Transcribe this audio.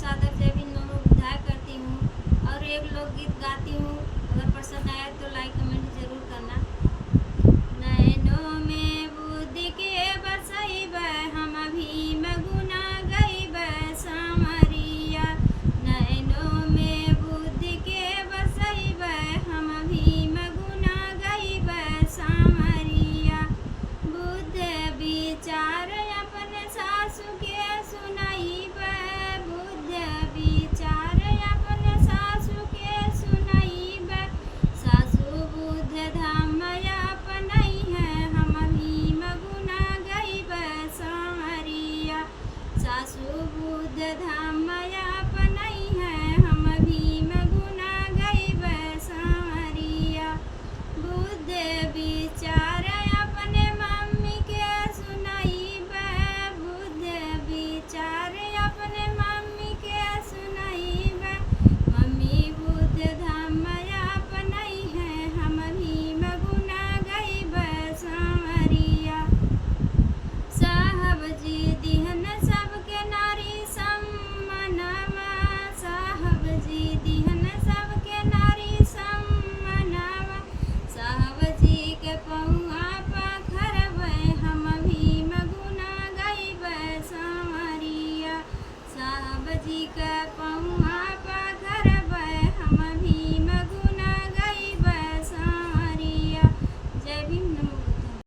साधक जय भी दोनों विधायक करती हूँ और एक लोकगीत गाती हूँ। अगर पसंद आया तो लाइक कमेंट जरूर करना। नैनों में बुद्धि के बसैब हम भीम गुना गईब सामरिया। नैनों में बुद्धि के बसैब हम भीम गुना गईब सामरिया। बुद्ध विचार अपन सासु के सुनैब। बुद्ध विचार अपन सासु के सुनैब। सासु बुद्ध धाम अपनई है हम भीम गुना गईब सामरिया। सासु बुद्ध धाम अपनई है हम भीम गुना गईब सामरिया। बुद्ध विचार अपने मम्मी के सुनैब। बुद्ध विचार अपने मम्मी के सुनैब। मम्मी बुद्ध धाम अपनई है हम भीम गुना गईब सामरिया। साहब जी दिहन सबके नारी सम्मानवा। साहब जी दिहन सबके नारी सम्मानवा। साहब जी के पहुआ पखरब हम भीम गुना गईब सामरिया। साहब जी के पहुआ